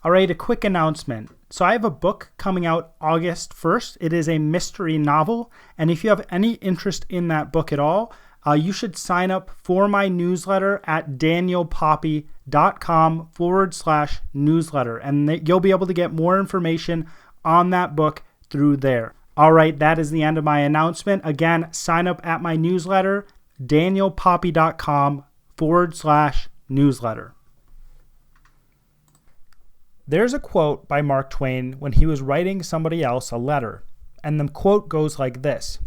All right, a quick announcement. So I have a book coming out August 1st. It is a mystery novel. And if you have any interest in that book at all, you should sign up for my newsletter at danielpoppie.com/newsletter. And you'll be able to get more information on that book through there. All right, that is the end of my announcement. Again, sign up at my newsletter, danielpoppie.com/newsletter. There's a quote by Mark Twain when he was writing somebody else a letter, and the quote goes like this: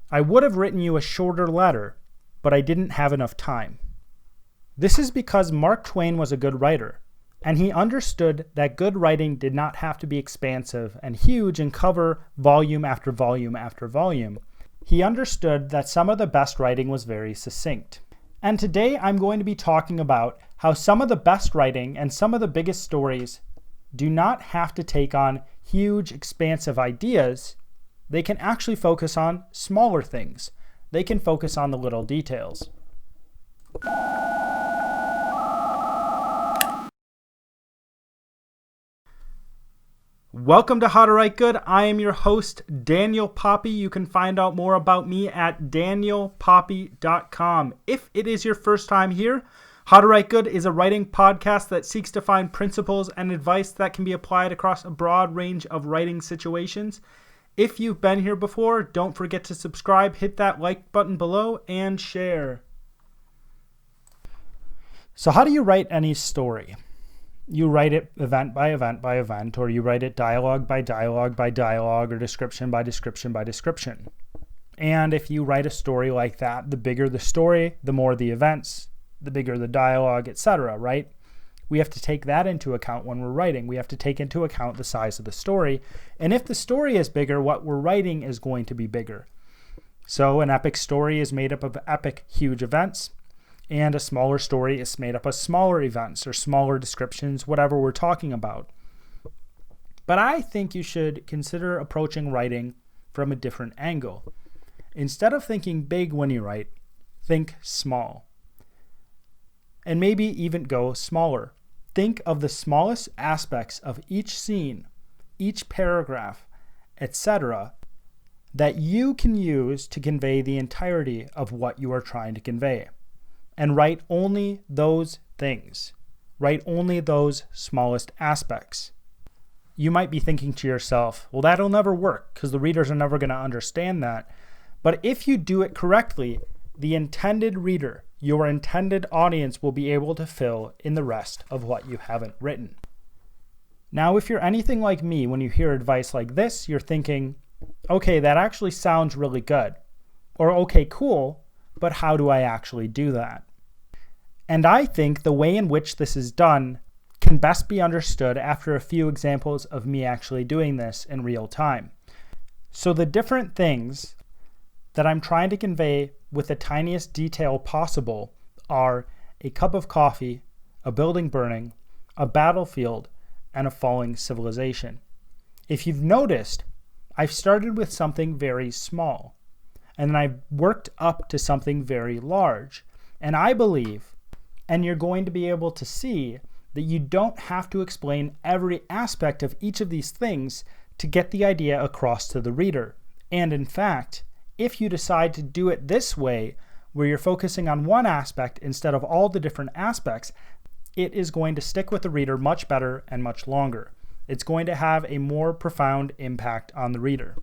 "I would have written you a shorter letter, but I didn't have enough time." This is because Mark Twain was a good writer, and he understood that good writing did not have to be expansive and huge and cover volume after volume after volume. He understood that some of the best writing was very succinct. And today I'm going to be talking about how some of the best writing and some of the biggest stories do not have to take on huge, expansive ideas. They can actually focus on smaller things. They can focus on the little details. Welcome to How to Write Good. I am your host, Daniel Poppie. You can find out more about me at danielpoppie.com. If it is your first time here, How to Write Good is a writing podcast that seeks to find principles and advice that can be applied across a broad range of writing situations. If you've been here before, don't forget to subscribe, hit that like button below, and share. So how do you write any story? You write it event by event by event, or you write it dialogue by dialogue by dialogue, or description by description by description. And if you write a story like that, the bigger the story, the more the events, the bigger the dialogue, etc., right? We have to take that into account when we're writing. We have to take into account the size of the story. And if the story is bigger, what we're writing is going to be bigger. So an epic story is made up of epic, huge events, and a smaller story is made up of smaller events or smaller descriptions, whatever we're talking about. But I think you should consider approaching writing from a different angle. Instead of thinking big when you write, think small. And maybe even go smaller. Think of the smallest aspects of each scene, each paragraph, etc., that you can use to convey the entirety of what you are trying to convey. And write only those things. Write only those smallest aspects. You might be thinking to yourself, well, that'll never work because the readers are never going to understand that. But if you do it correctly, the intended reader, your intended audience, will be able to fill in the rest of what you haven't written. Now, if you're anything like me, when you hear advice like this, you're thinking, okay, that actually sounds really good. Or, okay, cool, but how do I actually do that? And I think the way in which this is done can best be understood after a few examples of me actually doing this in real time. So the different things that I'm trying to convey with the tiniest detail possible are a cup of coffee, a building burning, a battlefield, and a falling civilization. If you've noticed, I've started with something very small, and then I've worked up to something very large. And I believe, and you're going to be able to see, that you don't have to explain every aspect of each of these things to get the idea across to the reader. And in fact, if you decide to do it this way, where you're focusing on one aspect instead of all the different aspects, it is going to stick with the reader much better and much longer. It's going to have a more profound impact on the reader.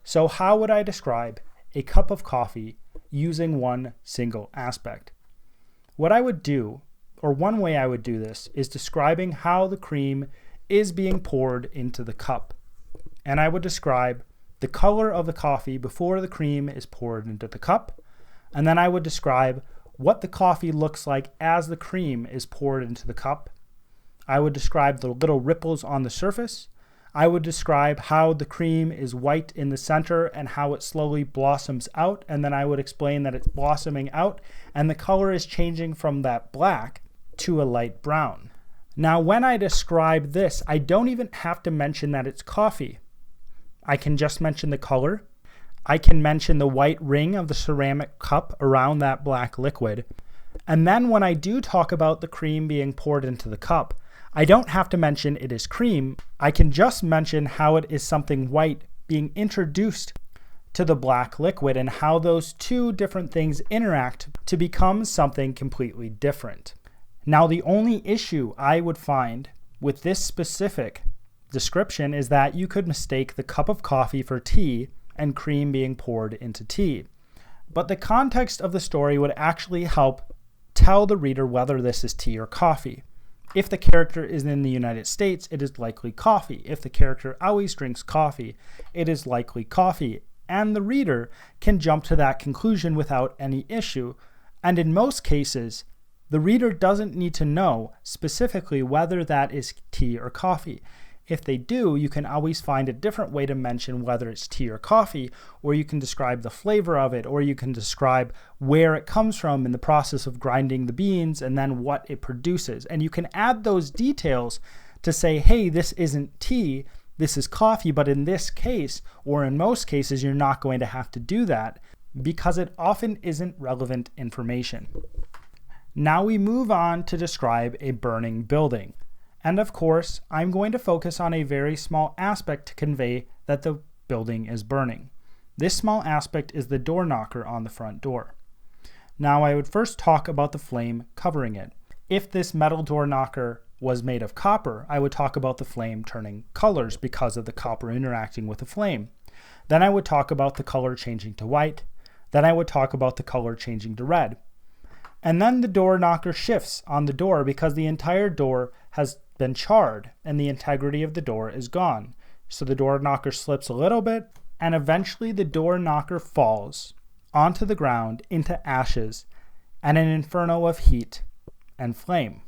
So how would I describe a cup of coffee using one single aspect? What I would do, or one way I would do this, is describing how the cream is being poured into the cup. And I would describe the color of the coffee before the cream is poured into the cup. And then I would describe what the coffee looks like as the cream is poured into the cup. I would describe the little ripples on the surface. I would describe how the cream is white in the center and how it slowly blossoms out. And then I would explain that it's blossoming out and the color is changing from that black to a light brown. Now, when I describe this, I don't even have to mention that it's coffee. I can just mention the color. I can mention the white ring of the ceramic cup around that black liquid. And then when I do talk about the cream being poured into the cup, I don't have to mention it is cream. I can just mention how it is something white being introduced to the black liquid and how those two different things interact to become something completely different. Now, the only issue I would find with this specific description is that you could mistake the cup of coffee for tea and cream being poured into tea. But the context of the story would actually help tell the reader whether this is tea or coffee. If the character is in the United States, it is likely coffee. If the character always drinks coffee, it is likely coffee. And the reader can jump to that conclusion without any issue. And in most cases, the reader doesn't need to know specifically whether that is tea or coffee. If they do, you can always find a different way to mention whether it's tea or coffee, or you can describe the flavor of it, or you can describe where it comes from in the process of grinding the beans and then what it produces. And you can add those details to say, hey, this isn't tea, this is coffee, but in this case, or in most cases, you're not going to have to do that because it often isn't relevant information. Now we move on to describe a burning building. And of course, I'm going to focus on a very small aspect to convey that the building is burning. This small aspect is the door knocker on the front door. Now I would first talk about the flame covering it. If this metal door knocker was made of copper, I would talk about the flame turning colors because of the copper interacting with the flame. Then I would talk about the color changing to white. Then I would talk about the color changing to red. And then the door knocker shifts on the door because the entire door has been charred and the integrity of the door is gone. So the door knocker slips a little bit and eventually the door knocker falls onto the ground into ashes and an inferno of heat and flame.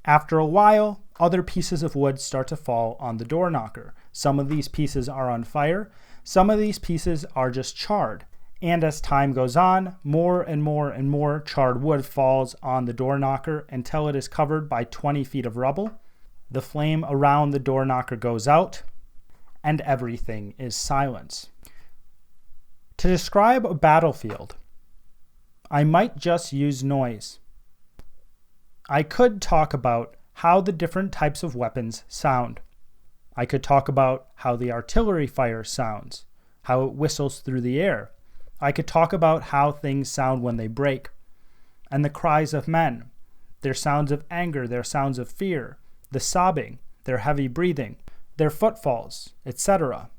After a while, other pieces of wood start to fall on the door knocker. Some of these pieces are on fire, some of these pieces are just charred. And as time goes on, more and more and more charred wood falls on the door knocker until it is covered by 20 feet of rubble. The flame around the door knocker goes out, and everything is silence. To describe a battlefield, I might just use noise. I could talk about how the different types of weapons sound. I could talk about how the artillery fire sounds, how it whistles through the air. I could talk about how things sound when they break, and the cries of men, their sounds of anger, their sounds of fear, the sobbing, their heavy breathing, their footfalls, etc.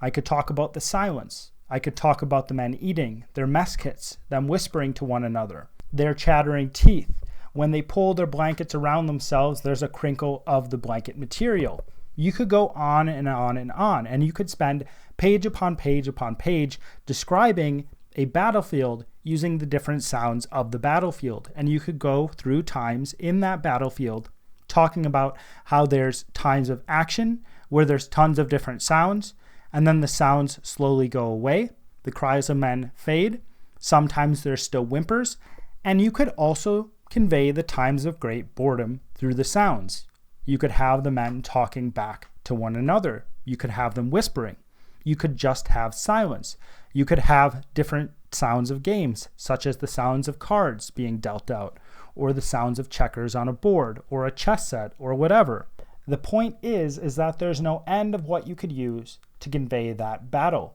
I could talk about the silence. I could talk about the men eating, their mess kits, them whispering to one another, their chattering teeth. When they pull their blankets around themselves, there's a crinkle of the blanket material. You could go on and on and on, and you could spend page upon page upon page describing a battlefield using the different sounds of the battlefield. And you could go through times in that battlefield talking about how there's times of action where there's tons of different sounds, and then the sounds slowly go away. The cries of men fade. Sometimes there's still whimpers. And you could also convey the times of great boredom through the sounds. You could have the men talking back to one another. You could have them whispering. You could just have silence. You could have different sounds of games, such as the sounds of cards being dealt out, or the sounds of checkers on a board, or a chess set, or whatever. The point is that there's no end of what you could use to convey that battle.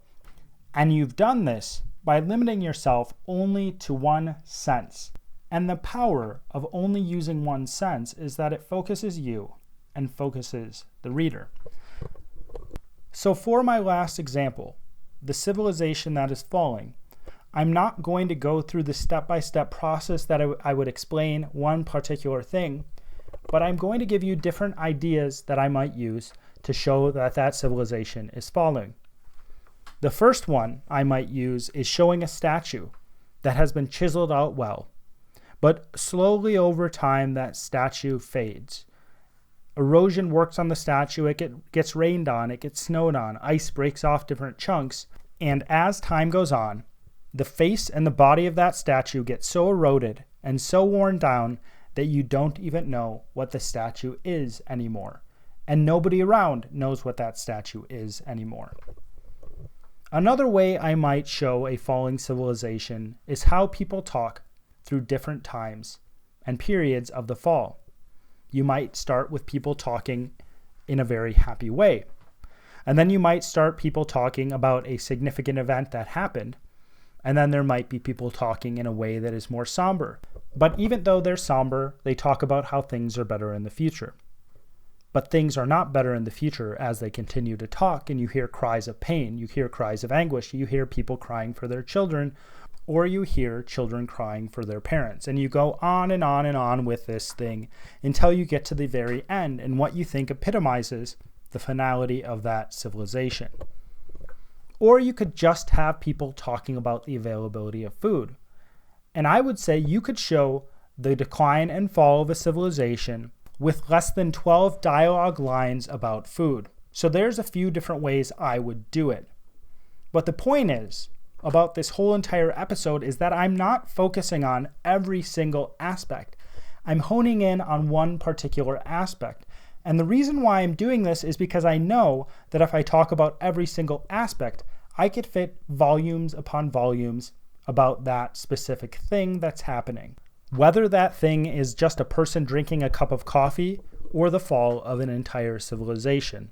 And you've done this by limiting yourself only to one sense. And the power of only using one sense is that it focuses you and focuses the reader. So for my last example, the civilization that is falling, I'm not going to go through the step-by-step process that I would explain one particular thing, but I'm going to give you different ideas that I might use to show that that civilization is falling. The first one I might use is showing a statue that has been chiseled out well, but slowly over time that statue fades. Erosion works on the statue, it gets rained on, it gets snowed on, ice breaks off different chunks, and as time goes on, the face and the body of that statue get so eroded and so worn down that you don't even know what the statue is anymore. And nobody around knows what that statue is anymore. Another way I might show a falling civilization is how people talk through different times and periods of the fall. You might start with people talking in a very happy way. And then you might start people talking about a significant event that happened. And then there might be people talking in a way that is more somber. But even though they're somber, they talk about how things are better in the future. But things are not better in the future as they continue to talk, and you hear cries of pain, you hear cries of anguish, you hear people crying for their children, or you hear children crying for their parents. And you go on and on and on with this thing until you get to the very end and what you think epitomizes the finality of that civilization. Or you could just have people talking about the availability of food. And I would say you could show the decline and fall of a civilization with less than 12 dialogue lines about food. So there's a few different ways I would do it. But the point is, about this whole entire episode is that I'm not focusing on every single aspect. I'm honing in on one particular aspect. And the reason why I'm doing this is because I know that if I talk about every single aspect, I could fit volumes upon volumes about that specific thing that's happening. Whether that thing is just a person drinking a cup of coffee or the fall of an entire civilization.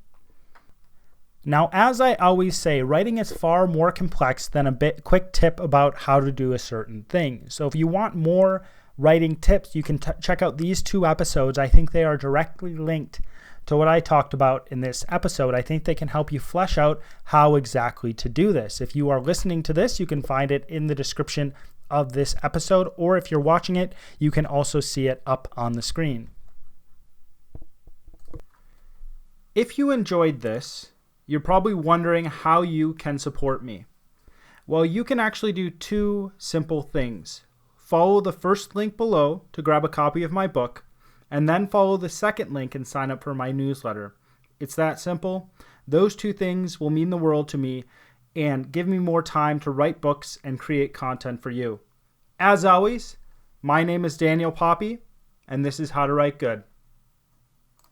Now, as I always say, writing is far more complex than a quick tip about how to do a certain thing. So if you want more writing tips, you can check out these 2 episodes. I think they are directly linked to what I talked about in this episode. I think they can help you flesh out how exactly to do this. If you are listening to this, you can find it in the description of this episode, or if you're watching it, you can also see it up on the screen. If you enjoyed this, you're probably wondering how you can support me. Well, you can actually do 2 simple things. Follow the first link below to grab a copy of my book, and then follow the second link and sign up for my newsletter. It's that simple. Those 2 things will mean the world to me and give me more time to write books and create content for you. As always, my name is Daniel Poppie, and this is How to Write Good.